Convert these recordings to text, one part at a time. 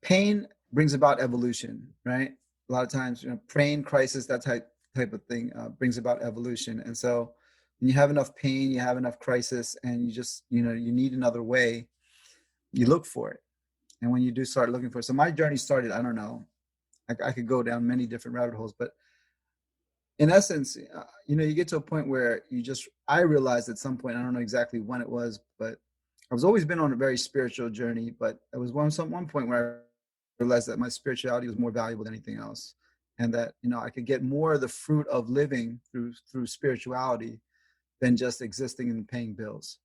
pain brings about evolution, right? A lot of times, pain, crisis, that type of thing brings about evolution. And so when you have enough pain, you have enough crisis, and you just, you need another way, you look for it. And when you do start looking for it, so my journey started, I don't know, I could go down many different rabbit holes, but in essence, you get to a point where I realized at some point, I don't know exactly when it was, but I was always been on a very spiritual journey, but it was one point where I realized that my spirituality was more valuable than anything else. And that, I could get more of the fruit of living through spirituality than just existing and paying bills.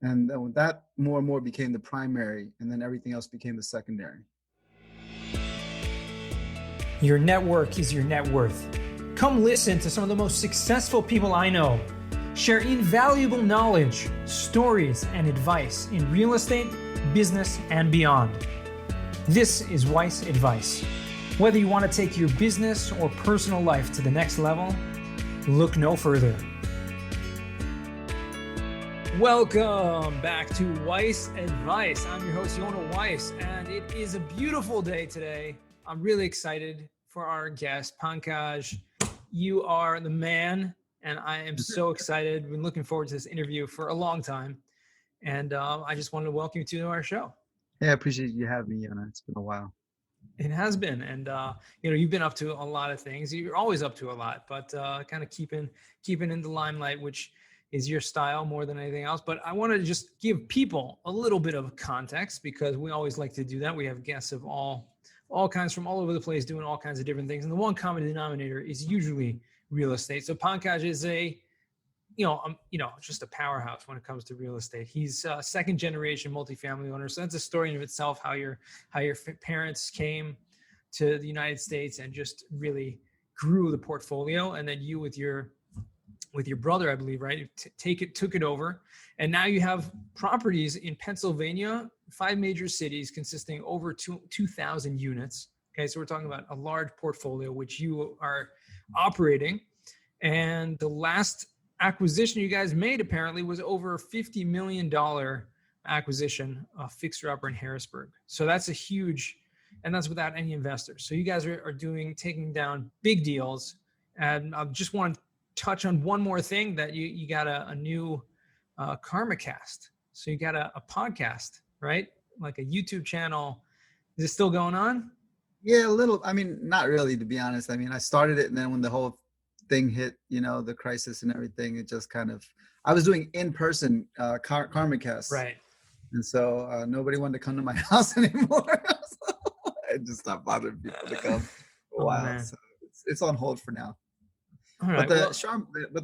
And that more and more became the primary, and then everything else became the secondary. Your network is your net worth. Come listen to some of the most successful people I know share invaluable knowledge, stories, and advice in real estate, business, and beyond. This is Weiss Advice. Whether you want to take your business or personal life to the next level, look no further. Welcome back to Weiss Advice. I'm your host, Yona Weiss, and it is a beautiful day today. I'm really excited for our guest, Pankaj. You are the man, and I am so excited. Been looking forward to this interview for a long time, and I just wanted to welcome you to our show. Yeah, I appreciate you having me, Yona. It's been a while. It has been, and you've been up to a lot of things. You're always up to a lot, but kind of keeping in the limelight, which is your style more than anything else. But I want to just give people a little bit of context, because we always like to do that. We have guests of all kinds from all over the place doing all kinds of different things. And the one common denominator is usually real estate. So Pankaj is just a powerhouse when it comes to real estate. He's a second generation multifamily owner. So that's a story in of itself, how your parents came to the United States and just really grew the portfolio. And then you with your brother, I believe, right? Took it over. And now you have properties in Pennsylvania, 5 major cities consisting over 2,000 units. Okay. So we're talking about a large portfolio, which you are operating. And the last acquisition you guys made apparently was over $50 million acquisition, a fixer-upper in Harrisburg. So that's a huge, and that's without any investors. So you guys are taking down big deals. And I just want to touch on one more thing, that you got a new Karma Cast. So you got a podcast, right? Like a YouTube channel. Is it still going on? Yeah, a little. I mean, not really, to be honest. I mean, I started it, and then when the whole thing hit, the crisis and everything, it just kind of, I was doing in-person Karma Cast. Right. And so nobody wanted to come to my house anymore. So I just stopped bothering people to come for a while. So it's on hold for now. All right. But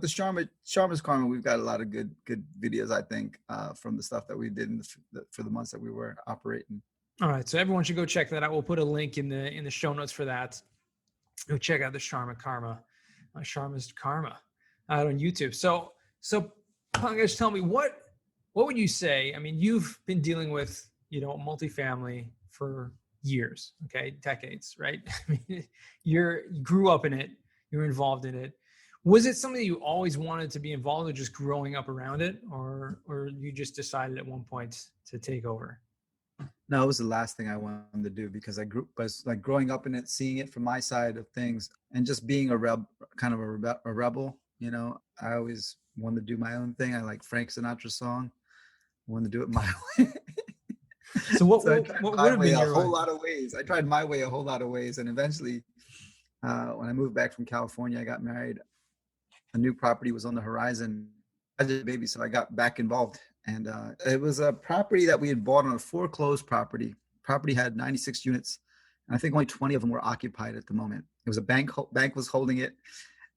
the Sharma's Karma, we've got a lot of good videos, I think, from the stuff that we did for the months that we were operating. All right, so everyone should go check that out. We'll put a link in the show notes for that. Go check out the Sharma's Karma out on YouTube. So Pankaj, tell me, what would you say? I mean, you've been dealing with multifamily for years, okay, decades, right? I mean, you grew up in it, you're involved in it. Was it something you always wanted to be involved in, just growing up around it, or you just decided at one point to take over? No, it was the last thing I wanted to do, because growing up in it, seeing it from my side of things, and just being a rebel. I always wanted to do my own thing. I like Frank Sinatra's song. I wanted to do it my way. So I tried my way a whole lot of ways. I tried my way a whole lot of ways, and eventually, when I moved back from California, I got married. A new property was on the horizon. I had a baby, so I got back involved. And it was a property that we had bought on a foreclosed property. Property had 96 units, and I think only 20 of them were occupied at the moment. It was a bank was holding it,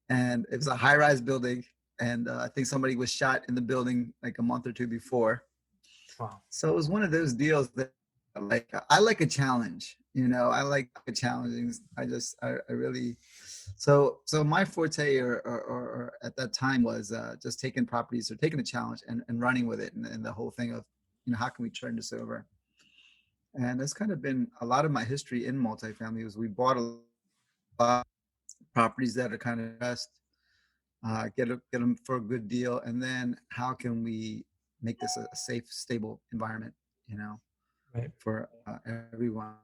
and it was a high-rise building. And I think somebody was shot in the building like a month or two before. Wow. So it was one of those deals that I like a challenge. I like a challenge. I really. So my forte or at that time was just taking properties or taking the challenge and running with it, and the whole thing of, how can we turn this over? And that's kind of been a lot of my history in multifamily. Was we bought a lot of properties that are kind of best, get them for a good deal, and then how can we make this a safe, stable environment? Right. for everyone,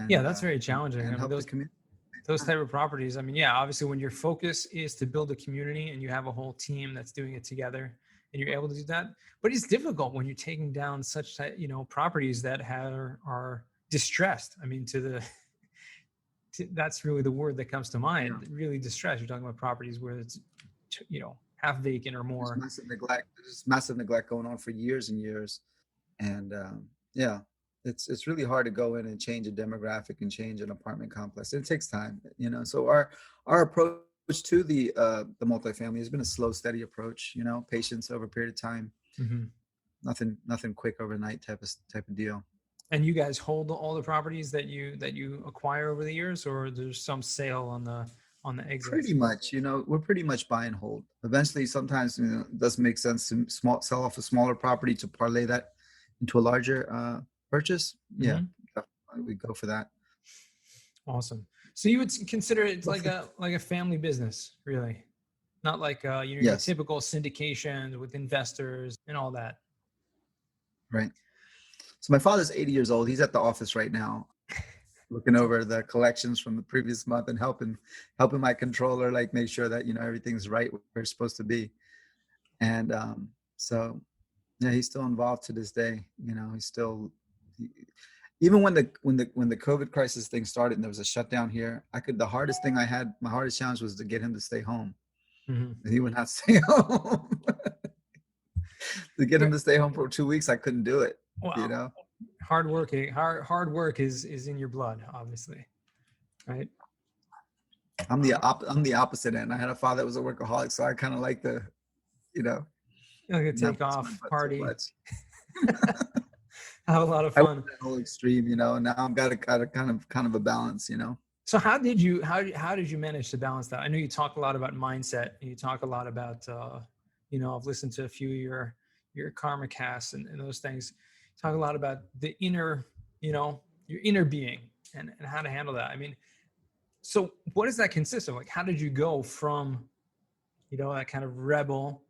Yeah, and that's very challenging. I mean, help the community. those type of properties, I mean, yeah, obviously when your focus is to build a community and you have a whole team that's doing it together and you're able to do that, but it's difficult when you're taking down such properties that are distressed. I mean, that's really the word that comes to Yeah. mind. Really distressed. You're talking about properties where it's half vacant or There's more. massive neglect. There's massive neglect going on for years and years, and yeah, it's really hard to go in and change a demographic and change an apartment complex. It takes time, So our approach to the multifamily has been a slow, steady approach. Patience over a period of time. Hmm. Nothing quick overnight type of deal. And you guys hold all the properties that you acquire over the years, or there's some sale on the Pretty exits? much, we're pretty much buy and hold. Eventually, sometimes it does make sense to sell off a smaller property to parlay that into a larger purchase. Yeah, Hmm. definitely we go for that. Awesome. So you would consider it like Roughly. a family business, really, not like your Yes, typical syndications with investors and all that. right. So my father's 80 years old. He's at the office right now, looking So over the collections from the previous month and helping my controller like make sure that everything's right where it's supposed to be. And so yeah, he's still involved to this day. He's still even when the COVID crisis thing started and there was a shutdown here. The hardest thing I had, my hardest challenge was to get him to stay home. mhm. He would not stay home. To get him to stay home for 2 weeks, I couldn't do it. You Wow, know, hard work is in your blood, obviously, right? I'm the opposite end. I had a father that was a workaholic, so I kind of like the, you know, Like a not take bust my off butt so party, much. have a lot of I went fun. to the whole extreme, and now I've got a kind of a balance. So how did you manage to balance that? I know you talk a lot about mindset, and you talk a lot about I've listened to a few of your karma casts and those things. Talk a lot about the inner, your inner being and how to handle that. I mean, so what does that consist of? Like, how did you go from that kind of rebel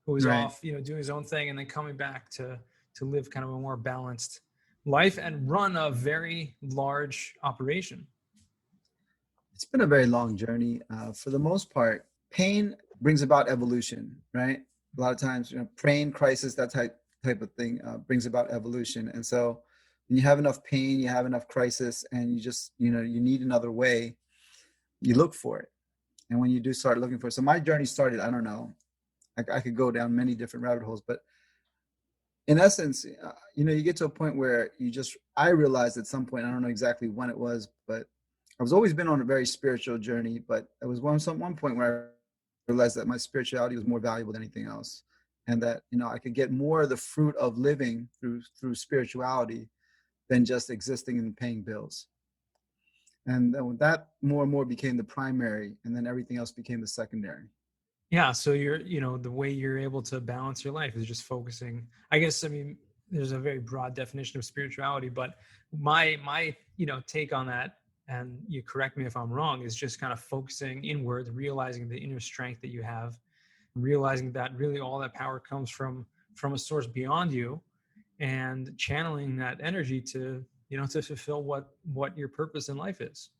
who was Right. off, doing his own thing, and then coming back to live kind of a more balanced life and run a very large operation? It's been a very long journey. For the most part, pain brings about evolution, right? A lot of times, pain, crisis, that type of thing brings about evolution. And so, when you have enough pain, you have enough crisis, and you just, you need another way. You look for it, and when you do start looking for it, so my journey started. I don't know. I could go down many different rabbit holes, but in essence, you get to a point where I realized at some point, I don't know exactly when it was, but I was always been on a very spiritual journey, but it was one point where I realized that my spirituality was more valuable than anything else. And that, I could get more of the fruit of living through spirituality than just existing and paying bills. And then that more and more became the primary, and then everything else became the secondary. Yeah, so the way you're able to balance your life is just focusing. I guess, I mean, there's a very broad definition of spirituality, but my take on that, and you correct me if I'm wrong, is just kind of focusing inward, realizing the inner strength that you have, realizing that really all that power comes from a source beyond you, and channeling that energy to fulfill what your purpose in life is.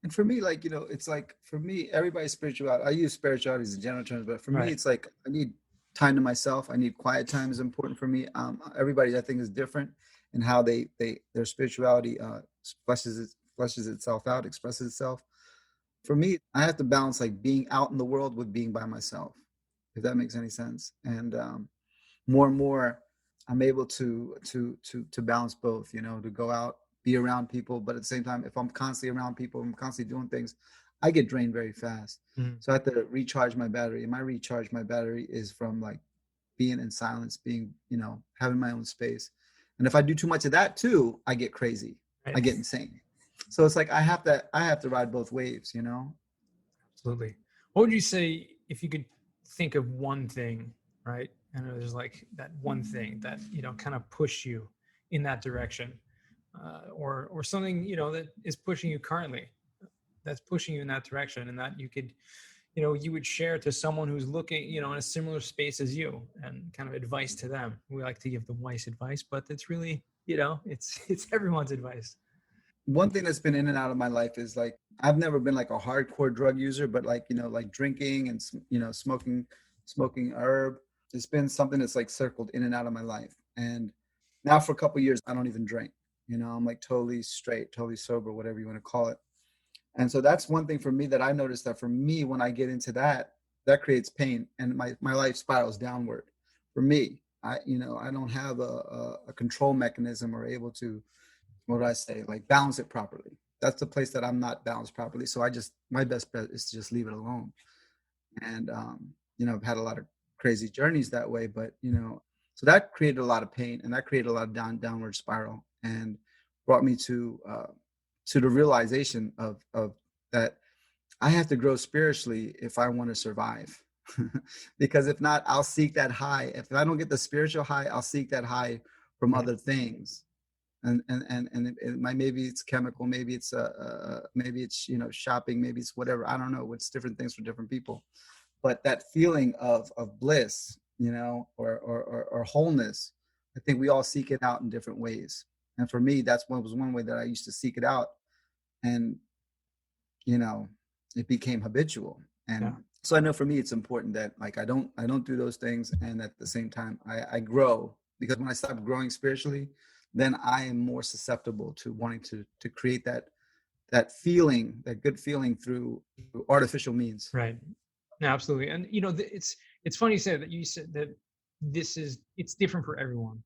And for me, like, it's like for me, everybody's spirituality. I use spirituality as a general term, but for me, Right. it's like I need time to myself. I need quiet time is important for me. Everybody I think is different in how their spirituality fleshes itself out, expresses itself. For me, I have to balance like being out in the world with being by myself, if that makes any sense. And more and more I'm able to balance both, to go out, be around people, but at the same time, if I'm constantly around people, I'm constantly doing things, I get drained very fast. Mhm. So I have to recharge my battery. And my battery is from like being in silence, being, having my own space. And if I do too much of that too, I get crazy. I Right. get insane. So it's like I have to ride both waves. Absolutely. What would you say if you could think of one thing, right? And there's like that one thing that kind of push you in that direction, or something that is pushing you currently, that's pushing you in that direction, and that you could you would share to someone who's looking, in a similar space as you, and kind of advice to them? We like to give the wise advice, but it's really, it's everyone's advice. One thing that's been in and out of my life is like I've never been like a hardcore drug user, but like like drinking and smoking herb. It's been something that's like circled in and out of my life. And now for a couple of years, I don't even drink. I'm like totally straight, totally sober, whatever you want to call it. And so that's one thing for me that I noticed, that for me, when I get into that, that creates pain and my life spirals downward. For me, I don't have a control mechanism or able to, what do I say, like balance it properly. That's the place that I'm not balanced properly. So my best bet is to just leave it alone. And, I've had a lot of crazy journeys that way, but, so that created a lot of pain, and that created a lot of downward spiral, and brought me to the realization of that I have to grow spiritually if I want to survive. Because if not, I'll seek that high. If I don't get the spiritual high, I'll seek that high from Right. other things. And maybe it's chemical, maybe it's shopping, maybe it's whatever. I don't know. It's different things for different people. But that feeling of bliss, or wholeness, I think we all seek it out in different ways. And for me, that's was one way that I used to seek it out, and you know, it became habitual. Yeah. And so I know for me, it's important that like I don't do those things, and at the same time, I grow, because when I stop growing spiritually, then I am more susceptible to wanting to create that feeling, that good feeling through artificial means. Right. No, absolutely. And it's funny you say that. You said that it's different for everyone.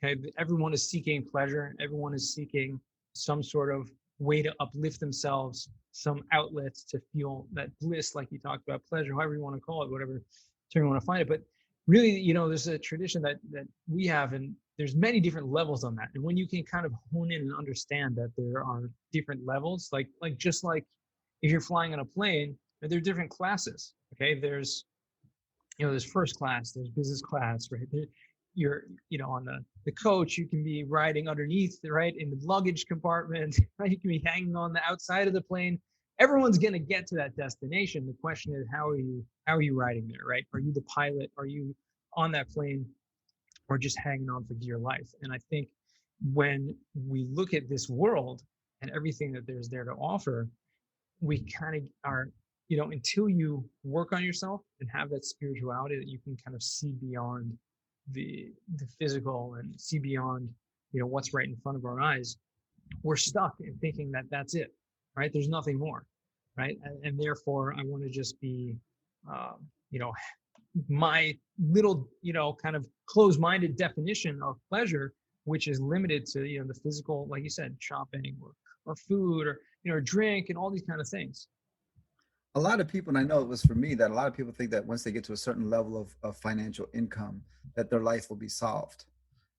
Okay. Everyone is seeking pleasure. Everyone is seeking some sort of way to uplift themselves, some outlets to feel that bliss, like you talked about, pleasure, however you want to call it, whatever term you want to find it. But really, there's a tradition that we have, and there's many different levels on that. And when you can kind of hone in and understand that there are different levels, like just like if you're flying on a plane, there are different classes. Okay, there's first class, there's business class, right? You're on the coach, you can be riding underneath, right, in the luggage compartment, right? You can be hanging on the outside of the plane. Everyone's going to get to that destination. The question is, how are you riding there, right? Are you the pilot? Are you on that plane, or just hanging on for dear life? And I think when we look at this world and everything that there's there to offer, we kind of are, until you work on yourself and have that spirituality that you can kind of see beyond the physical and see beyond, what's right in front of our eyes, we're stuck in thinking that that's it, right? There's nothing more, right? And therefore, I want to just be, you know, my little, kind of closed-minded definition of pleasure, which is limited to, the physical, like you said, shopping or food or, drink and all these kind of things. A lot of people, and I know it was for me, that a lot of people think that once they get to a certain level of financial income, that their life will be solved.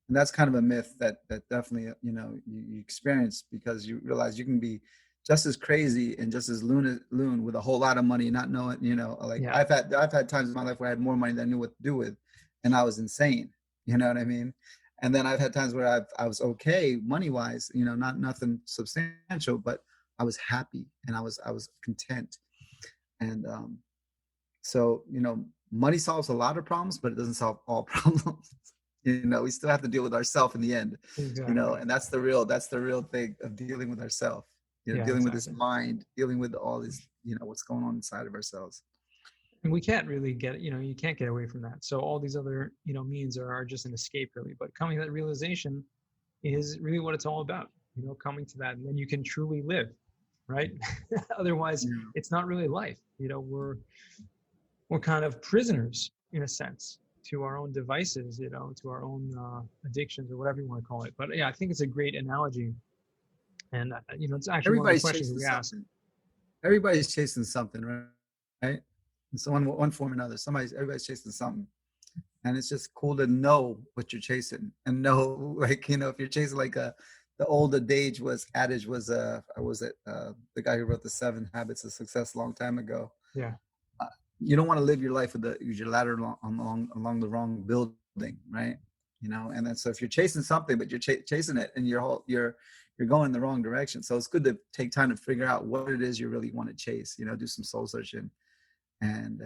And that's kind of a myth that definitely, you experience, because you realize you can be just as crazy and just as loon with a whole lot of money, not knowing, like Yeah. I've had times in my life where I had more money than I knew what to do with, and I was insane. You know what I mean? And then I've had times where I was okay money wise, not nothing substantial, but I was happy and I was content. And so, money solves a lot of problems, but it doesn't solve all problems. We still have to deal with ourselves in the end, Exactly. and that's the real thing of dealing with ourselves, Yeah, dealing with this exactly. mind, dealing with all this, what's going on inside of ourselves. And we can't really get, you can't get away from that. So all these other, means are just an escape, really. But coming to that realization is really what it's all about, coming to that. And then you can truly live, right? Otherwise, Yeah. it's not really life. We're kind of prisoners, in a sense, to our own devices, to our own addictions or whatever you want to call it. But yeah, I think it's a great analogy. And, it's actually one of the Everybody's questions chasing we ask. something. Everybody's chasing something, right? In so one form or another, everybody's chasing something. And it's just cool to know what you're chasing, and know, like, if you're chasing like the old adage was was it the guy who wrote the 7 Habits of Success a long time ago. Yeah. uh, you don't want to live your life with your ladder along the wrong building, right? And then, so if you're chasing something, but you're chasing it, and you're going in the wrong direction. So it's good to take time to figure out what it is you really want to chase, do some soul searching, And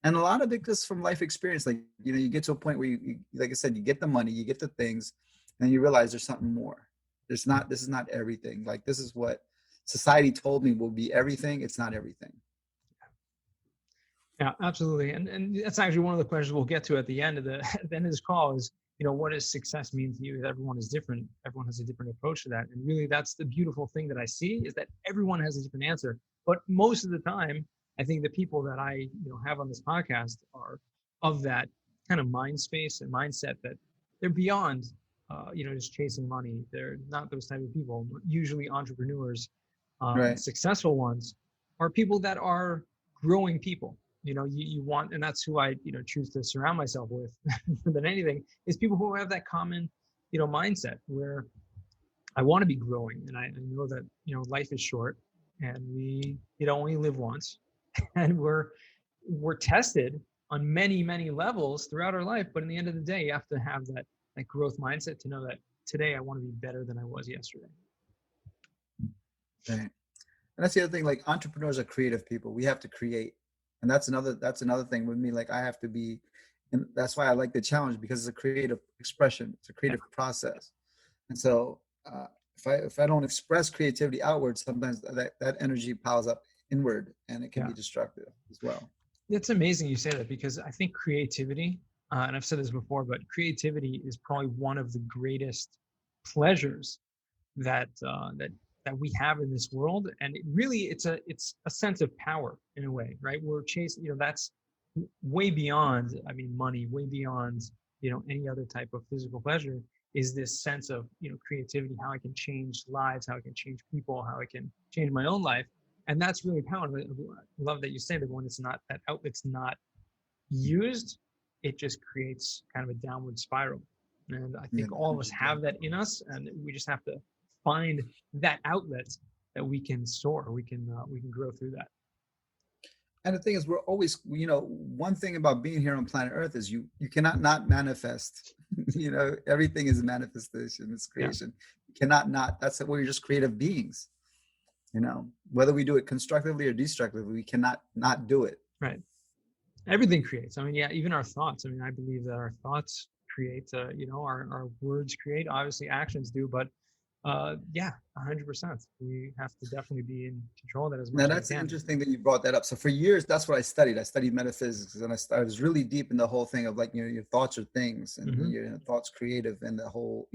a lot of it just from life experience. Like, you get to a point where you, like I said, you get the money, you get the things, and you realize there's something more. This is not everything. Like, this is what society told me will be everything. It's not everything. Yeah, absolutely. And that's actually one of the questions we'll get to at the end of the at the end of this call is, what does success mean to you? Everyone is different. Everyone has a different approach to that. And really that's the beautiful thing that I see is that everyone has a different answer. But most of the time, I think the people that I, have on this podcast are of that kind of mind space and mindset that they're beyond just chasing money. They're not those type of people. Usually entrepreneurs, Right. successful ones are people that are growing people. You want, and that's who I choose to surround myself with more than anything, is people who have that common mindset where I want to be growing, and I know that life is short and we only live once, and we're tested on many levels throughout our life, but in the end of the day you have to have that growth mindset to know that today I want to be better than I was yesterday. Right. And that's the other thing. Like, entrepreneurs are creative people. We have to create, and that's another thing with me. Like, I have to be, and that's why I like the challenge, because it's a creative expression. It's a creative process. And so, if I don't express creativity outward, sometimes that energy piles up inward, and it can be destructive as well. It's amazing you say that, because I think creativity, and I've said this before, but creativity is probably one of the greatest pleasures that we have in this world. And it's a sense of power in a way, right? We're chasing, that's way beyond, money, way beyond, any other type of physical pleasure, is this sense of, creativity, how I can change lives, how I can change people, how I can change my own life. And that's really powerful. I love that you say that when that outlet's not used, it just creates kind of a downward spiral. And I think all of us have that in us, and we just have to find that outlet that we can soar, we can grow through that. And the thing is, we're always, one thing about being here on planet Earth is you cannot not manifest. Everything is a manifestation, it's creation. You cannot not. That's where you're just creative beings. Whether we do it constructively or destructively, we cannot not do it. Right. Everything creates. Even our thoughts. I believe that our thoughts create. Our words create. Obviously, actions do, but 100%. We have to definitely be in control of that as much as we can. Now, that's interesting that you brought that up. So for years, that's what I studied. I studied metaphysics, and I was really deep in the whole thing of, like, your thoughts are things, and your thoughts creative, and the whole,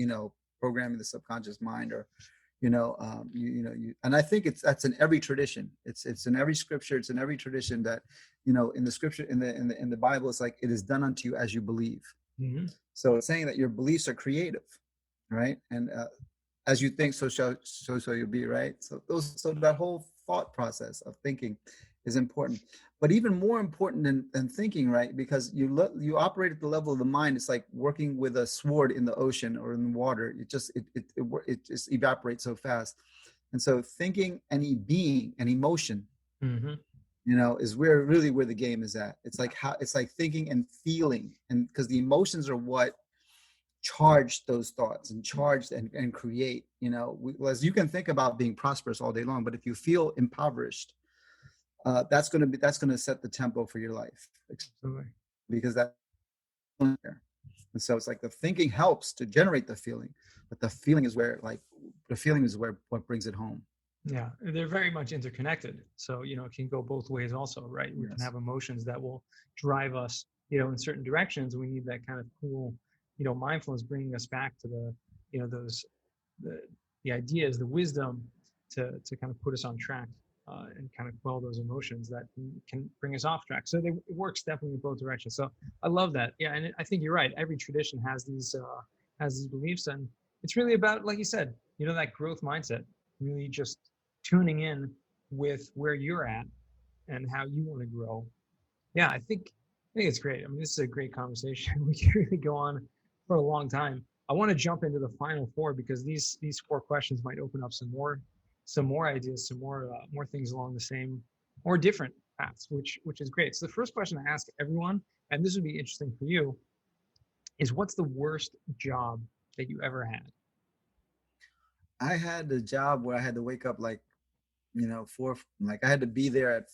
programming the subconscious mind, or, and I think that's in every tradition. It's in every scripture. It's in every tradition that, in the scripture, in the Bible, it's like, it is done unto you as you believe. So it's saying that your beliefs are creative, right? And as you think, so shall you be, right? So that whole thought process of thinking is important. But even more important than thinking, right? Because you operate at the level of the mind. It's like working with a sword in the ocean or in the water. It just evaporates so fast. And so thinking, any being, and emotion, is where the game is at. It's like thinking and feeling, and because the emotions are what charge those thoughts and charge and create. As you can think about being prosperous all day long, but if you feel impoverished, that's going to set the tempo for your life. Absolutely. Because that's there. And so it's like the thinking helps to generate the feeling, but the feeling is where what brings it home. Yeah, they're very much interconnected. So, it can go both ways also, right? We can have emotions that will drive us, in certain directions. We need that kind of cool, mindfulness, bringing us back to the ideas, the wisdom to kind of put us on track, and kind of quell those emotions that can bring us off track. So it works definitely in both directions. So I love that. Yeah, and I think you're right. Every tradition has these beliefs, and it's really about, like you said, that growth mindset, really just tuning in with where you're at and how you want to grow. Yeah, I think it's great. This is a great conversation. We can really go on for a long time. I want to jump into the final four, because these 4 questions might open up some more ideas, some more things along the same or different paths, which is great. So the first question I ask everyone, and this would be interesting for you, is what's the worst job that you ever had? I had a job where I had to wake up like, I had to be there at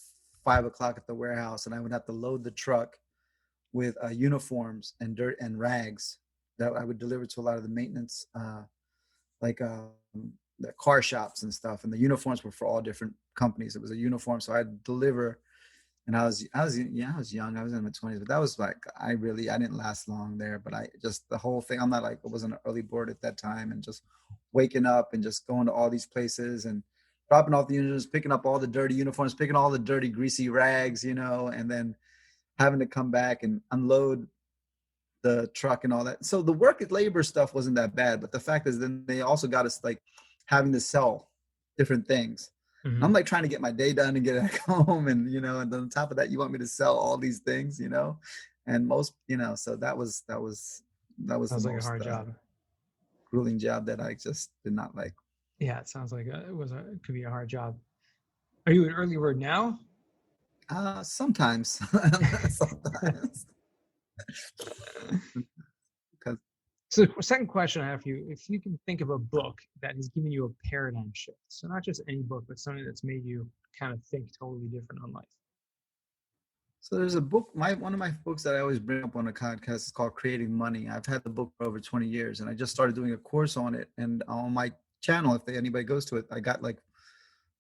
5 o'clock at the warehouse, and I would have to load the truck with uniforms and dirt and rags that I would deliver to a lot of the maintenance, like the car shops and stuff. And the uniforms were for all different companies. It was a uniform, so I'd deliver. And I was young. I was in my 20s, but that was like I didn't last long there. But I just the whole thing. I'm not like I wasn't an early board at that time, and just waking up and just going to all these places and dropping off the uniforms, picking up all the dirty uniforms, picking all the dirty, greasy rags, and then having to come back and unload the truck and all that. So the work at labor stuff wasn't that bad, but the fact is then they also got us like having to sell different things. Mm-hmm. I'm like trying to get my day done and get back home, and and then on top of that, you want me to sell all these things, and most, so that was Sounds the like a most hard job. grueling job that I just did not like. Yeah, it sounds like it could be a hard job. Are you an early bird now? Sometimes, sometimes. Because So the second question I have for you, if you can think of a book that has given you a paradigm shift, so not just any book, but something that's made you kind of think totally different on life. So there's a book, one of my books that I always bring up on the podcast is called Creating Money. I've had the book for over 20 years, and I just started doing a course on it. And on my channel, if anybody goes to it, I got like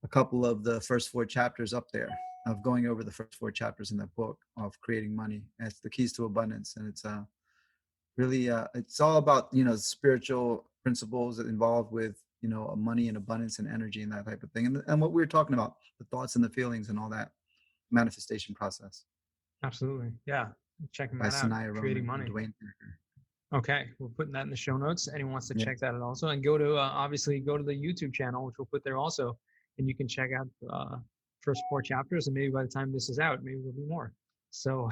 a couple of the first 4 chapters up there of going over the first 4 chapters in that book of Creating Money. And it's the keys to abundance, and it's really it's all about spiritual principles involved with money and abundance and energy and that type of thing, and what we were talking about, the thoughts and the feelings and all that manifestation process. Absolutely. Yeah. Checking By that out. Sanaya Creating Roman and Money. Dwayne Thacker. Okay. We're putting that in the show notes. Anyone wants to Yeah. check that out also. And go to, obviously, go to the YouTube channel, which we'll put there also. And you can check out first 4 chapters. And maybe by the time this is out, maybe there'll be more. So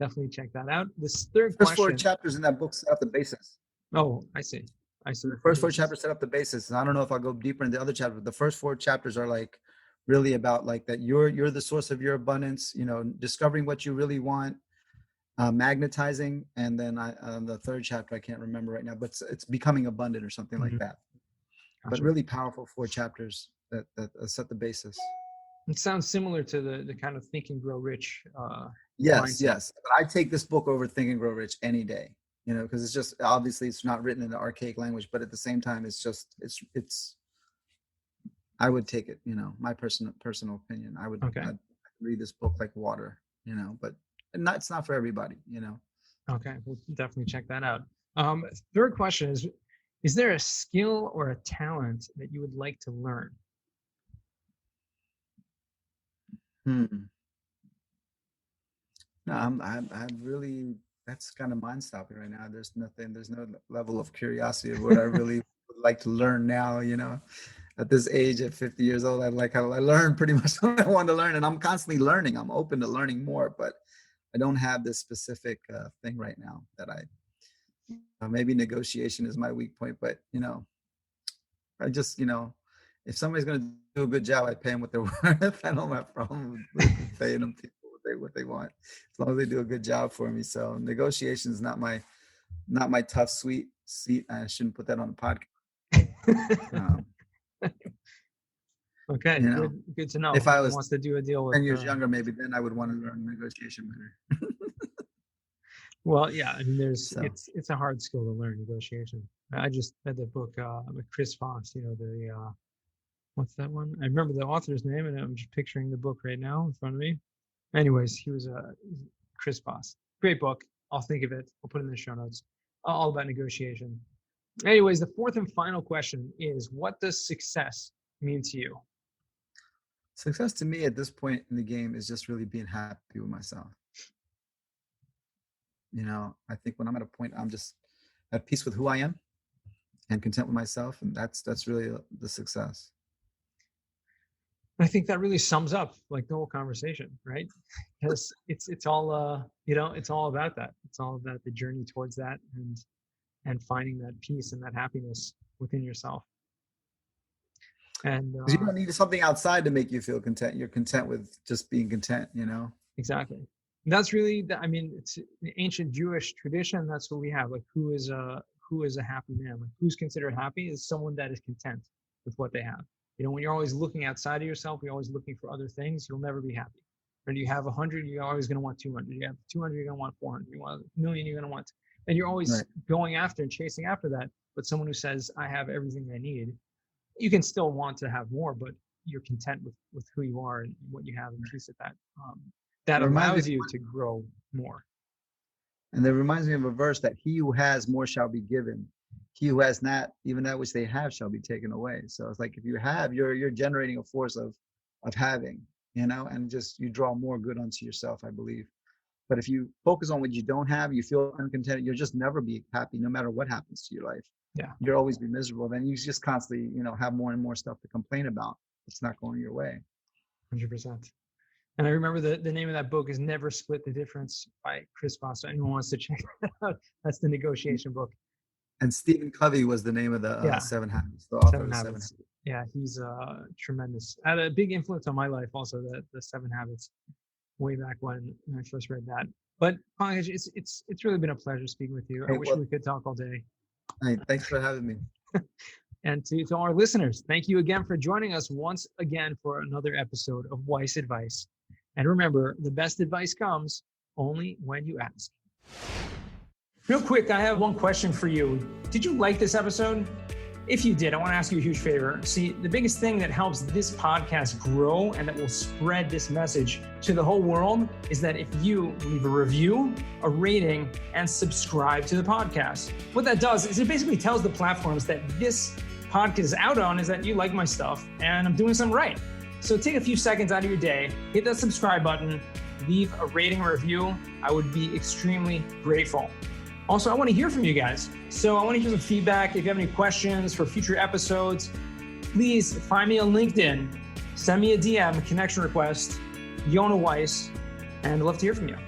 definitely check that out. This third First question. 4 chapters in that book set up the basis. Oh, I see. The first 4 chapters set up the basis. And I don't know if I'll go deeper in the other chapters. The first 4 chapters are like really about like that you're the source of your abundance, discovering what you really want, magnetizing, and then the third chapter I can't remember right now, but it's becoming abundant or something like that. Gotcha. But really powerful 4 chapters that set the basis. It sounds similar to the kind of Think and Grow Rich. Yes, mindset. yes. But I take this book over Think and Grow Rich any day, because it's just obviously it's not written in the archaic language, but at the same time, it's I would take it, my personal opinion. I'd read this book like water, but it's not for everybody, Okay, we'll definitely check that out. Third question is there a skill or a talent that you would like to learn? No, I'm really, that's kind of mind stopping right now. There's no level of curiosity of what I really would like to learn now, at this age, at 50 years old, I learned pretty much what I want to learn, and I'm constantly learning. I'm open to learning more, but I don't have this specific thing right now that maybe negotiation is my weak point, but I just, if somebody's going to do a good job, I pay them what they're worth. I don't have a problem with paying them people what they want, as long as they do a good job for me. So negotiation is not my tough sweet seat. I shouldn't put that on the podcast. Okay, good to know. If I was wants to do a deal with 10 years younger, maybe then I would want to learn negotiation better. Well, yeah, I mean, it's a hard skill to learn, negotiation. I just read the book with Chris Voss. What's that one? I remember the author's name, and I'm just picturing the book right now in front of me. Anyways, he was Chris Voss. Great book. I'll think of it. I'll put it in the show notes. All about negotiation. Anyways, the fourth and final question is, what does success mean to you? Success to me at this point in the game is just really being happy with myself. I think when I'm at a point, I'm just at peace with who I am and content with myself. And that's really the success. I think that really sums up like the whole conversation, right? Because it's all it's all about that. It's all about the journey towards that and finding that peace and that happiness within yourself. And you don't need something outside to make you feel content. You're content with just being content, Exactly. And that's really it's an ancient Jewish tradition. That's what we have. Like who is a happy man? Like who's considered happy is someone that is content with what they have. When you're always looking outside of yourself, you're always looking for other things, you'll never be happy. When you have 100, you're always going to want 200. You have 200, you're going to want 400. You want a million, you're going to want, and you're always going after and chasing after that. But someone who says, I have everything I need, you can still want to have more, but you're content with who you are and what you have, and peace at that. That allows you to grow more. And that reminds me of a verse that he who has more shall be given. He who has not, even that which they have shall be taken away. So it's like, if you have, you're generating a force of having, and just you draw more good unto yourself, I believe. But if you focus on what you don't have, you feel uncontent, you'll just never be happy, no matter what happens to your life. Yeah. You'll always be miserable. Then you just constantly, have more and more stuff to complain about. It's not going your way. 100%. And I remember the name of that book is Never Split the Difference by Chris Voss. So anyone wants to check that out, that's the negotiation book. And Stephen Covey was the name of the 7 Habits, the author of the 7 Habits. Yeah, he's tremendous. Had a big influence on my life also, the 7 Habits, way back when I first read that. But Pankaj, it's really been a pleasure speaking with you. I wish we could talk all day. Hey, thanks for having me. And to our listeners, thank you again for joining us once again for another episode of Weiss Advice. And remember, the best advice comes only when you ask. Real quick, I have one question for you. Did you like this episode? If you did, I want to ask you a huge favor. See, the biggest thing that helps this podcast grow and that will spread this message to the whole world is that if you leave a review, a rating, and subscribe to the podcast. What that does is it basically tells the platforms that this podcast is out on is that you like my stuff and I'm doing something right. So take a few seconds out of your day, hit that subscribe button, leave a rating or review. I would be extremely grateful. Also, I want to hear from you guys. So I want to hear some feedback. If you have any questions for future episodes, please find me on LinkedIn, send me a DM, a connection request, Yona Weiss, and I'd love to hear from you.